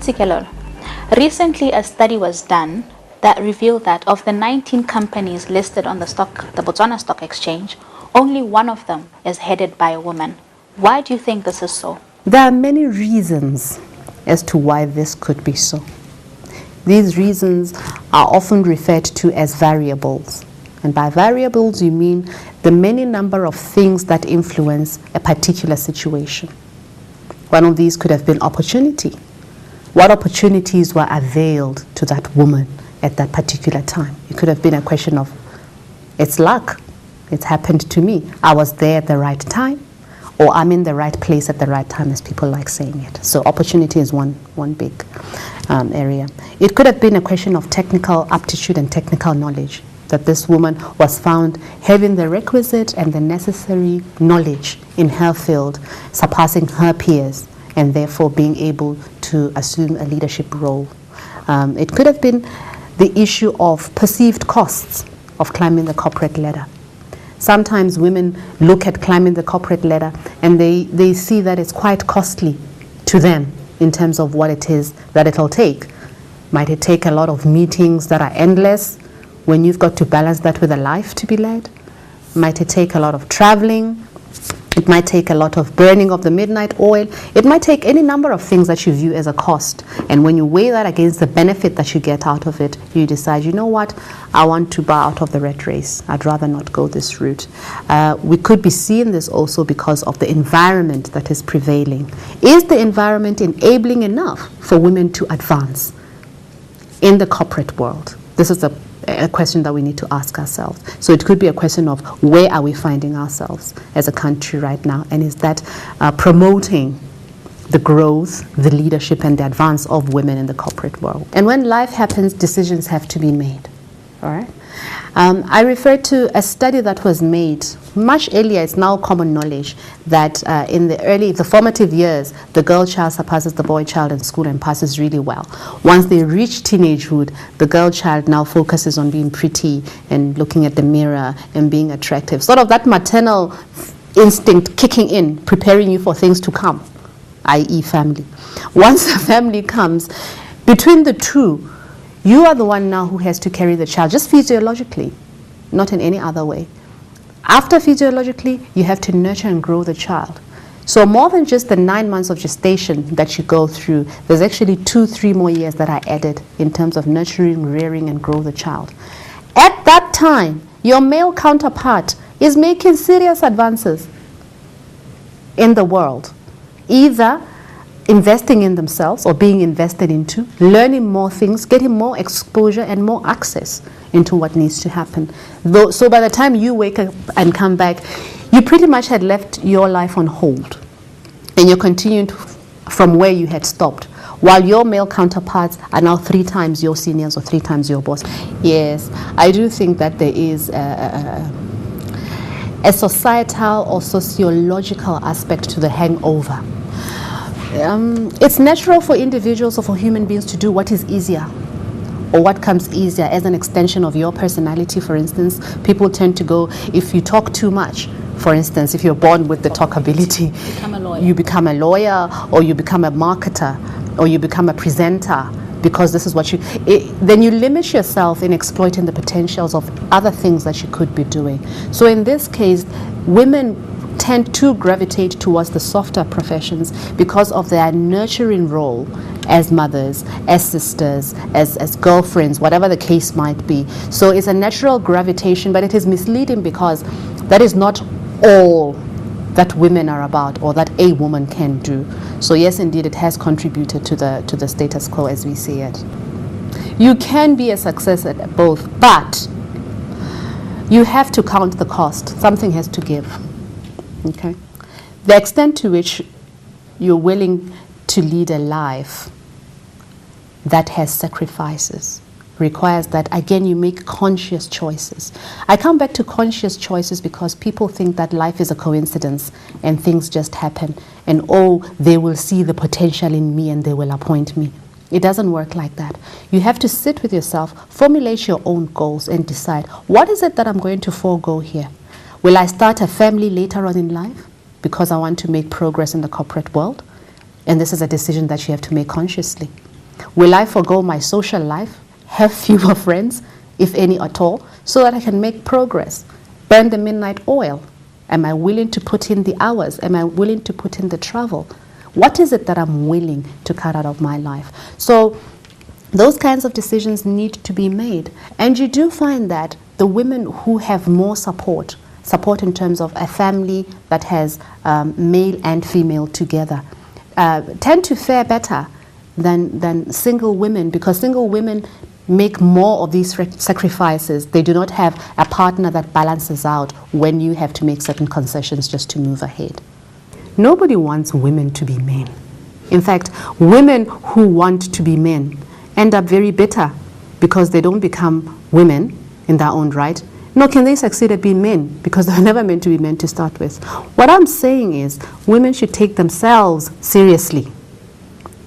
Nontsikelelo, recently a study was done that revealed that of the 19 companies listed on the Botswana Stock Exchange, only one of them is headed by a woman. Why do you think this is so? There are many reasons as to why this could be so. These reasons are often referred to as variables. And by variables, you mean the many number of things that influence a particular situation. One of these could have been opportunity. What opportunities were availed to that woman at that particular time? It could have been a question of, it's luck. It's happened to me. I was there at the right time, or I'm in the right place at the right time, as people like saying it. So opportunity is one big area. It could have been a question of technical aptitude and technical knowledge, that this woman was found having the requisite and the necessary knowledge in her field, surpassing her peers, and therefore being able to assume a leadership role. It could have been the issue of perceived costs of climbing the corporate ladder. Sometimes women look at climbing the corporate ladder and they see that it's quite costly to them in terms of what it is that it'll take. Might it take a lot of meetings that are endless when you've got to balance that with a life to be led? Might it take a lot of traveling? It might take a lot of burning of the midnight oil. It might take any number of things that you view as a cost. And when you weigh that against the benefit that you get out of it, you decide, you know what, I want to bow out of the rat race. I'd rather not go this route. We could be seeing this also because of the environment that is prevailing. Is the environment enabling enough for women to advance in the corporate world? This is a question that we need to ask ourselves. So it could be a question of, where are we finding ourselves as a country right now, and is that promoting the growth, the leadership, and the advance of women in the corporate world? And when life happens, decisions have to be made. All right. I refer to a study that was made much earlier. It's now common knowledge that in the formative years, the girl child surpasses the boy child in school and passes really well. Once they reach teenagehood, the girl child now focuses on being pretty and looking at the mirror and being attractive. Sort of that maternal instinct kicking in, preparing you for things to come, i.e. family. Once the family comes, between the two, you are the one now who has to carry the child, just physiologically, not in any other way. After physiologically, you have to nurture and grow the child. So more than just the 9 months of gestation that you go through, there's actually 2-3 more years that are added in terms of nurturing, rearing, and grow the child. At that time, your male counterpart is making serious advances in the world, either investing in themselves or being invested into, learning more things, getting more exposure and more access into what needs to happen. So by the time you wake up and come back, you pretty much had left your life on hold and you're continuing from where you had stopped, while your male counterparts are now 3 times your seniors or 3 times your boss. Yes, I do think that there is a societal or sociological aspect to the hangover. It's natural for individuals or for human beings to do what is easier or what comes easier as an extension of your personality. For instance, people tend to go, if you talk too much, for instance, if you're born with the talk ability, you become a lawyer or you become a marketer or you become a presenter, because this is what then you limit yourself in exploiting the potentials of other things that you could be doing. So in this case, women tend to gravitate towards the softer professions because of their nurturing role as mothers, as sisters, as girlfriends, whatever the case might be. So it's a natural gravitation, but it is misleading because that is not all that women are about or that a woman can do. So yes, indeed, it has contributed to the status quo as we see it. You can be a success at both, but you have to count the cost. Something has to give. Okay, the extent to which you're willing to lead a life that has sacrifices requires that, again, you make conscious choices. I come back to conscious choices because people think that life is a coincidence and things just happen and, oh, they will see the potential in me and they will appoint me. It doesn't work like that. You have to sit with yourself, formulate your own goals and decide, what is it that I'm going to forego here? Will I start a family later on in life because I want to make progress in the corporate world? And this is a decision that you have to make consciously. Will I forgo my social life, have fewer friends, if any at all, so that I can make progress, burn the midnight oil? Am I willing to put in the hours? Am I willing to put in the travel? What is it that I'm willing to cut out of my life? So those kinds of decisions need to be made. And you do find that the women who have more support in terms of a family that has male and female together, tend to fare better than single women, because single women make more of these sacrifices. They do not have a partner that balances out when you have to make certain concessions just to move ahead. Nobody wants women to be men. In fact, women who want to be men end up very bitter because they don't become women in their own right, nor can they succeed at being men because they were never meant to be men to start with. What I'm saying is women should take themselves seriously.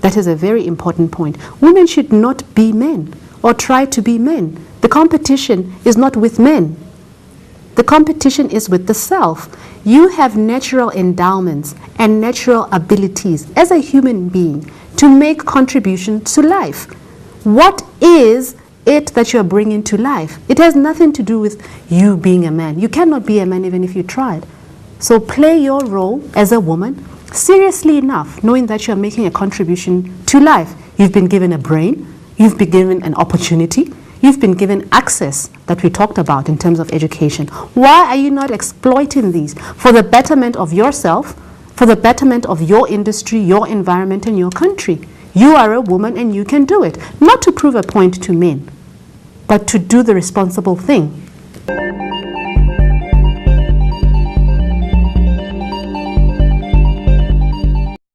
That is a very important point. Women should not be men or try to be men. The competition is not with men. The competition is with the self. You have natural endowments and natural abilities as a human being to make contributions to life. What is it that you are bringing to life? It has nothing to do with you being a man. You cannot be a man even if you tried. So play your role as a woman seriously enough, knowing that you are making a contribution to life. You've been given a brain, you've been given an opportunity, you've been given access that we talked about in terms of education. Why are you not exploiting these for the betterment of yourself, for the betterment of your industry, your environment, and your country? You are a woman and you can do it. Not to prove a point to men, but to do the responsible thing.